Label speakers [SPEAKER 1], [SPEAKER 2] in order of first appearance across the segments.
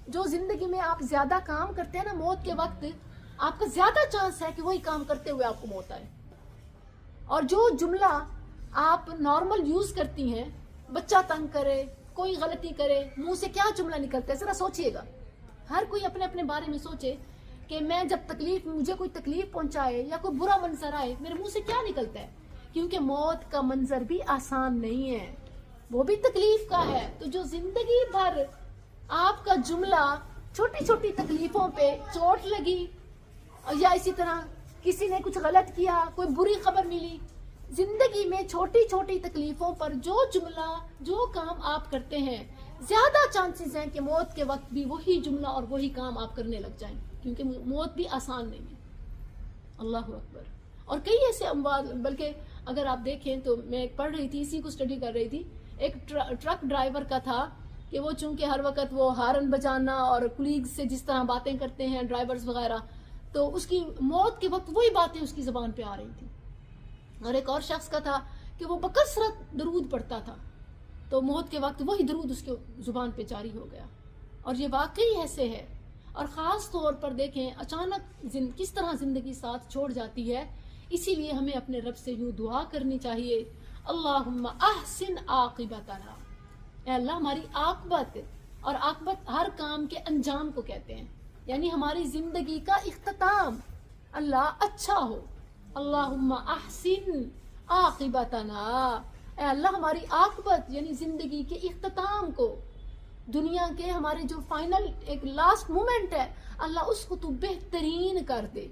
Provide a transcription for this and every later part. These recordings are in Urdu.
[SPEAKER 1] جو زندگی میں آپ زیادہ کام کرتے ہیں نا، موت کے وقت آپ کا زیادہ چانس ہے کہ وہی کام کرتے ہوئے آپ کو موت آئے. اور جو جملہ آپ نارمل یوز کرتی ہیں، بچہ تنگ کرے، کوئی غلطی کرے، منہ سے کیا جملہ نکلتا ہے ذرا سوچئے گا. ہر کوئی اپنے اپنے بارے میں سوچے کہ میں جب مجھے کوئی تکلیف پہنچائے یا کوئی برا منظر آئے، میرے منہ سے کیا نکلتا ہے. کیونکہ موت کا منظر بھی آسان نہیں ہے، وہ بھی تکلیف کا ہے. تو جو زندگی بھر آپ کا جملہ چھوٹی چھوٹی تکلیفوں پہ چوٹ لگی، یا اسی طرح کسی نے کچھ غلط کیا، کوئی بری خبر ملی، زندگی میں چھوٹی چھوٹی تکلیفوں پر جو جملہ جو کام آپ کرتے ہیں، زیادہ چانسز ہیں کہ موت کے وقت بھی وہی جملہ اور وہی کام آپ کرنے لگ جائیں. کیونکہ موت بھی آسان نہیں ہے. اللہ اکبر. اور کئی ایسے اموات، بلکہ اگر آپ دیکھیں تو میں پڑھ رہی تھی، اسی کو اسٹڈی کر رہی تھی، ایک ٹرک ڈرائیور کا تھا کہ وہ چونکہ ہر وقت وہ ہارن بجانا اور کولیگز سے جس طرح باتیں کرتے ہیں ڈرائیورز وغیرہ، تو اس کی موت کے وقت وہی باتیں اس کی زبان پہ آ رہی تھی. اور ایک اور شخص کا تھا کہ وہ بکثرت درود پڑھتا تھا، تو موت کے وقت وہی درود اس کے زبان پہ جاری ہو گیا. اور یہ واقعی ایسے ہے. اور خاص طور پر دیکھیں اچانک کس طرح زندگی ساتھ چھوڑ جاتی ہے. اسی لیے ہمیں اپنے رب سے یوں دعا کرنی چاہیے، اللہم احسن عاقبتنا، اے اللہ ہماری عاقبت، اور عاقبت ہر کام کے انجام کو کہتے ہیں، یعنی ہماری زندگی کا اختتام اللہ اچھا ہو. اللہم احسن عاقبتنا، اے اللہ ہماری عاقبت یعنی زندگی کے اختتام کو، دنیا کے ہمارے جو فائنل ایک لاسٹ مومنٹ ہے، اللہ اس کو تو بہترین کر دے.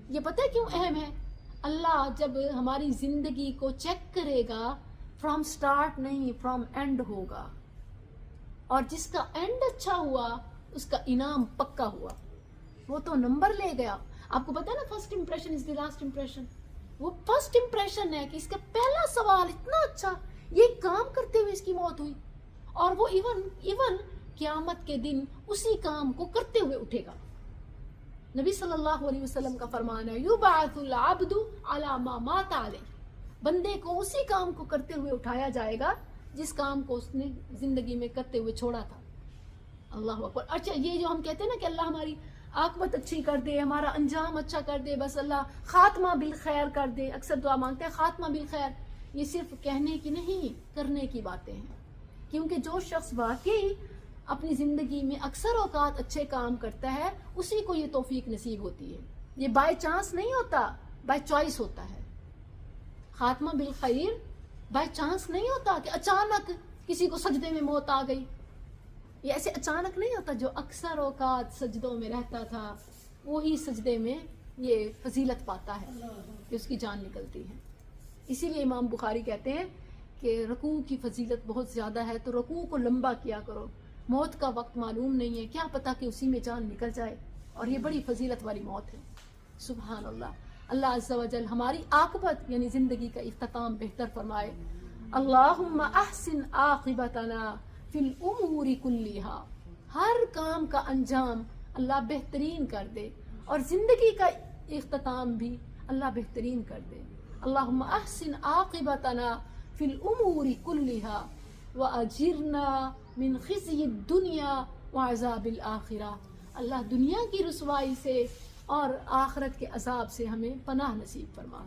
[SPEAKER 1] یہ پتہ ہے کیوں اہم ہے؟ اللہ جب ہماری زندگی کو چیک کرے گا، فرام سٹارٹ نہیں، فرام اینڈ ہوگا. اور جس کا اینڈ اچھا ہوا اس کا انعام پکا ہوا، وہ تو نمبر لے گیا. آپ کو پتا ہے نا، first impression is the last impression. وہ فرسٹ امپریشن ہے کہ اس کا پہلا سوال اتنا اچھا، یہ کام کرتے ہوئے اس کی موت ہوئی، اور وہ ایون قیامت کے دن اسی کام کو کرتے ہوئے اٹھے گا. نبی صلی اللہ علیہ وسلم کا فرمان ہے، یبعث العبد علی ما مات علیہ، بندے کو اسی کام کو کرتے ہوئے اٹھایا جائے گا جس کام کو اس نے زندگی میں کرتے ہوئے چھوڑا تھا. اللہ اکبر. اچھا، یہ جو ہم کہتے ہیں نا کہ اللہ ہماری عاقبت اچھی کر دے، ہمارا انجام اچھا کر دے، بس اللہ خاتمہ بالخیر کر دے، اکثر دعا مانگتے ہیں خاتمہ بالخیر، یہ صرف کہنے کی نہیں، کرنے کی باتیں ہیں. کیونکہ جو شخص واقعی اپنی زندگی میں اکثر اوقات اچھے کام کرتا ہے، اسی کو یہ توفیق نصیب ہوتی ہے. یہ بائی چانس نہیں ہوتا، بائی چوائس ہوتا ہے. خاتمہ بالخیر بائی چانس نہیں ہوتا کہ اچانک کسی کو سجدے میں موت آ گئی. یہ ایسے اچانک نہیں ہوتا. جو اکثر اوقات سجدوں میں رہتا تھا وہی سجدے میں یہ فضیلت پاتا ہے کہ اس کی جان نکلتی ہے. اسی لیے امام بخاری کہتے ہیں کہ رکوع کی فضیلت بہت زیادہ ہے، تو رکوع کو لمبا کیا کرو. موت کا وقت معلوم نہیں ہے، کیا پتا کہ اسی میں جان نکل جائے، اور یہ بڑی فضیلت والی موت ہے. سبحان اللہ. اللہ عز و جل ہماری عاقبت یعنی زندگی کا اختتام بہتر فرمائے. اللہم احسن عاقبتنا فی الامور کلیہا، ہر کام کا انجام اللہ بہترین کر دے، اور زندگی کا اختتام بھی اللہ بہترین کر دے. اللہم احسن عاقبتنا فی الامور کلیہا واجرنا من خزی الدنیا وعذاب الآخرہ. اللہ دنیا کی رسوائی سے اور آخرت کے عذاب سے ہمیں پناہ نصیب فرما.